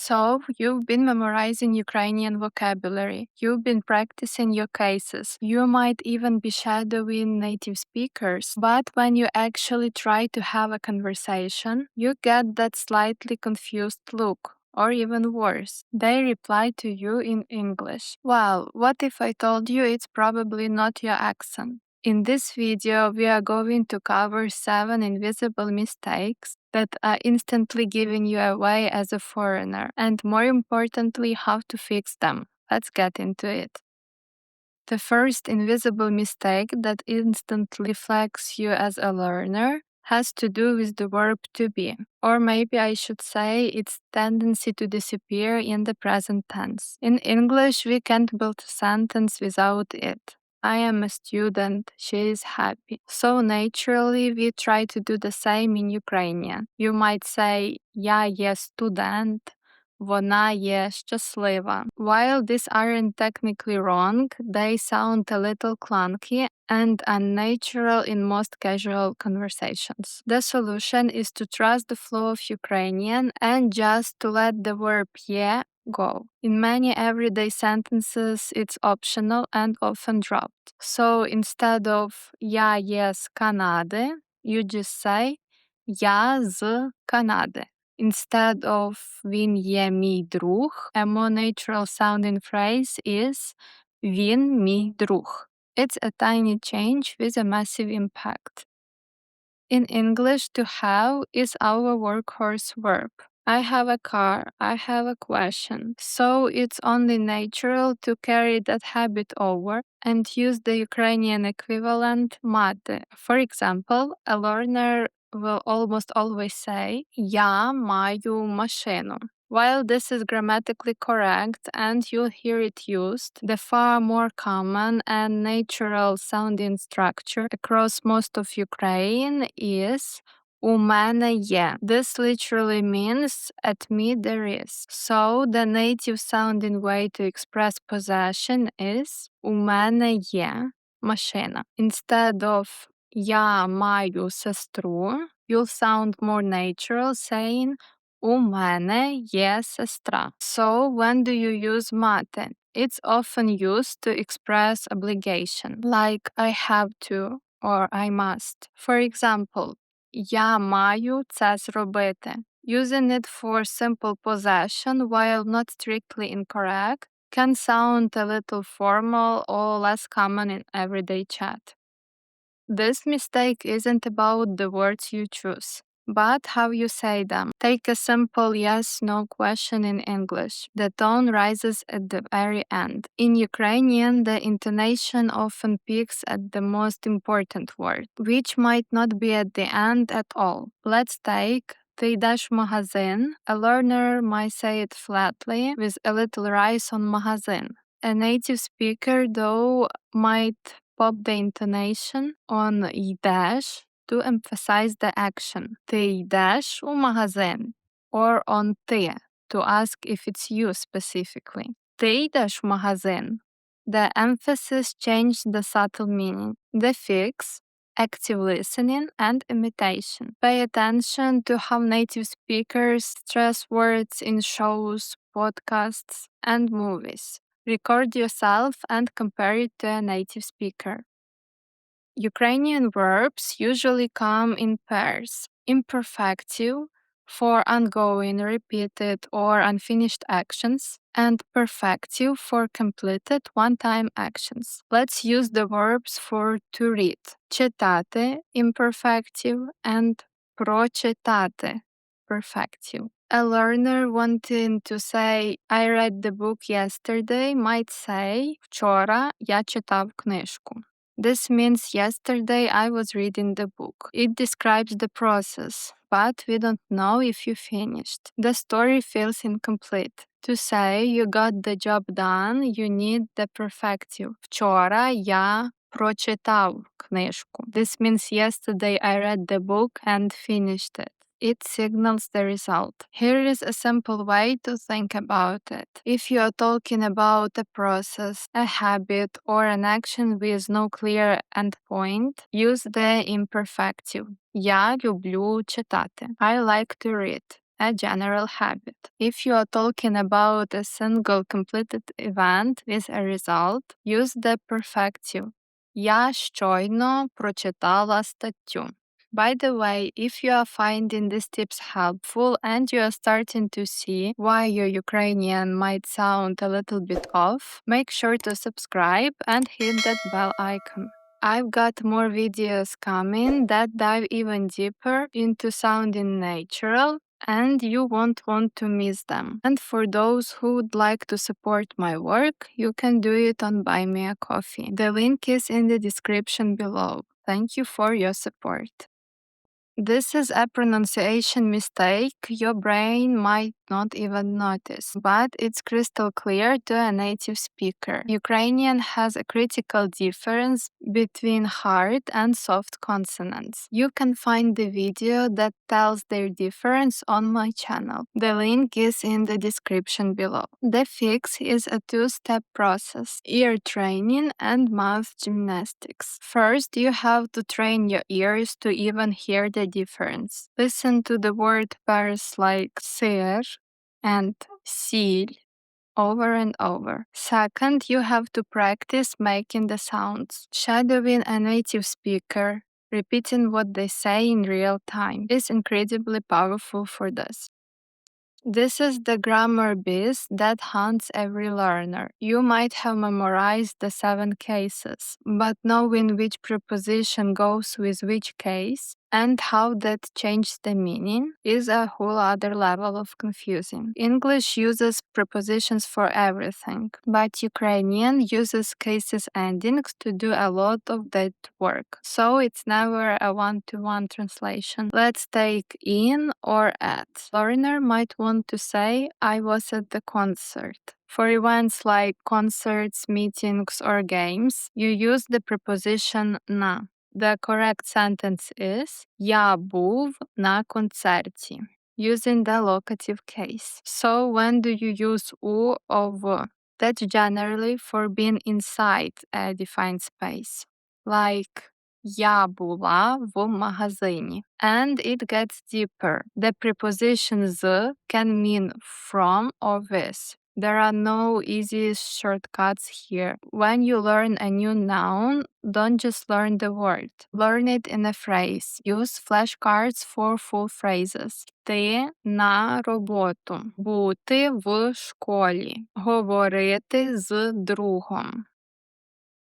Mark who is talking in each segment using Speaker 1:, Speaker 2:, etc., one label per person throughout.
Speaker 1: So, you've been memorizing Ukrainian vocabulary, you've been practicing your cases, you might even be shadowing native speakers, but when you actually try to have a conversation, you get that slightly confused look. Or even worse, they reply to you in English. Well, what if I told you it's probably not your accent? In this video, we are going to cover 7 invisible mistakes that are instantly giving you away as a foreigner, and more importantly, how to fix them. Let's get into it. The first invisible mistake that instantly flags you as a learner has to do with the verb to be, or maybe I should say its tendency to disappear in the present tense. In English, we can't build a sentence without it. I am a student, she is happy. So naturally, we try to do the same in Ukrainian. You might say я є студент, вона є щаслива. While these aren't technically wrong, they sound a little clunky and unnatural in most casual conversations. The solution is to trust the flow of Ukrainian and just to let the verb є go. In many everyday sentences, it's optional and often dropped. So instead of я є з Канади, you just say я з Канади. Instead of він є мій друг, a more natural sounding phrase is він мій друг. It's a tiny change with a massive impact. In English, to have is our workhorse verb. I have a car, I have a question. So it's only natural to carry that habit over and use the Ukrainian equivalent мати. For example, a learner will almost always say я маю машину. While this is grammatically correct and you'll hear it used, the far more common and natural sounding structure across most of Ukraine is у мене є. This literally means at me there is. So the native sounding way to express possession is у мене є машина. Instead of я маю сестру, you'll sound more natural saying у мене є сестра. So when do you use мати? It's often used to express obligation, like I have to or I must. For example, я маю це зробити. Using it for simple possession while not strictly incorrect can sound a little formal or less common in everyday chat. This mistake isn't about the words you choose, but how you say them. Take a simple yes-no question in English. The tone rises at the very end. In Ukrainian, the intonation often peaks at the most important word, which might not be at the end at all. Let's take ти йдеш в магазин. A learner might say it flatly with a little rise on магазин. A native speaker, though, might pop the intonation on йдеш to emphasize the action. Ти йдеш у магазин. Or on ти to ask if it's you specifically. Ти йдеш в магазин. The emphasis changed the subtle meaning. The fix, active listening, and imitation. Pay attention to how native speakers stress words in shows, podcasts, and movies. Record yourself and compare it to a native speaker. Ukrainian verbs usually come in pairs. Imperfective for ongoing, repeated, or unfinished actions, and perfective for completed one-time actions. Let's use the verbs for to read. Читати, imperfective, and прочитати, perfective. A learner wanting to say I read the book yesterday might say вчора я читав книжку. This means yesterday I was reading the book. It describes the process, but we don't know if you finished. The story feels incomplete. To say you got the job done, you need the perfective. Вчора я прочитав книжку. This means yesterday I read the book and finished it. It signals the result. Here is a simple way to think about it. If you are talking about a process, a habit, or an action with no clear endpoint, use the imperfective. Я люблю читати. I like to read. a general habit. If you are talking about a single completed event with a result, use the perfective. Я щойно прочитала статтю. By the way, if you are finding these tips helpful and you are starting to see why your Ukrainian might sound a little bit off, make sure to subscribe and hit that bell icon. I've got more videos coming that dive even deeper into sounding natural, and you won't want to miss them. And for those who would like to support my work, you can do it on Buy Me a Coffee. The link is in the description below. Thank you for your support. This is a pronunciation mistake your brain might not even notice, but it's crystal clear to a native speaker. Ukrainian has a critical difference between hard and soft consonants. You can find the video that tells their difference on my channel. The link is in the description below. The fix is a two-step process: ear training and mouth gymnastics. First, you have to train your ears to even hear the difference. Listen to the word pairs like ser and seal over and over. Second, you have to practice making the sounds, shadowing a native speaker, repeating what they say in real time is incredibly powerful for this. This is the grammar beast that haunts every learner. You might have memorized the 7 cases, but knowing which preposition goes with which case and how that changes the meaning is a whole other level of confusing. English uses prepositions for everything, but Ukrainian uses cases endings to do a lot of that work. So it's never a one-to-one translation. Let's take in or at. Learner might want to say, I was at the concert. For events like concerts, meetings, or games, you use the preposition на. The correct sentence is Я був на концерті, using the locative case. So when do you use у or в? That's generally for being inside a defined space. Like Я була в магазині. And it gets deeper. The preposition з can mean from or with. There are no easy shortcuts here. When you learn a new noun, don't just learn the word. Learn it in a phrase. Use flashcards for full phrases. Йти на роботу. Бути в школі. Говорити з другом.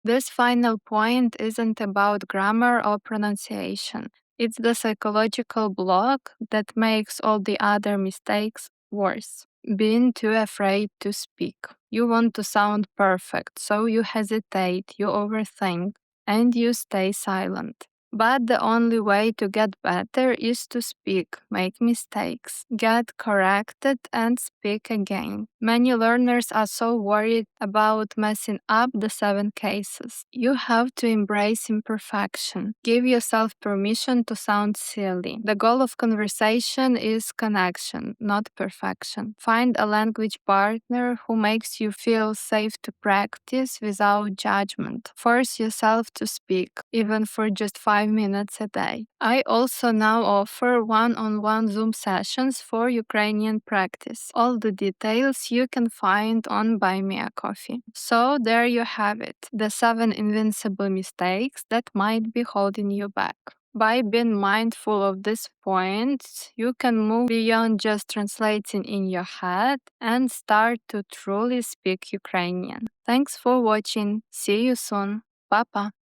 Speaker 1: This final point isn't about grammar or pronunciation. It's the psychological block that makes all the other mistakes worse. Being too afraid to speak. You want to sound perfect, so you hesitate, you overthink, and you stay silent. But the only way to get better is to speak, make mistakes, get corrected, and speak again. Many learners are so worried about messing up the 7 cases. You have to embrace imperfection. Give yourself permission to sound silly. The goal of conversation is connection, not perfection. Find a language partner who makes you feel safe to practice without judgment. Force yourself to speak, even for just 5 minutes a day. I also now offer one-on-one Zoom sessions for Ukrainian practice. All the details you can find on Buy Me a Coffee. So there you have it, the 7 invincible mistakes that might be holding you back. By being mindful of these points, you can move beyond just translating in your head and start to truly speak Ukrainian. Thanks for watching. See you soon. Papa.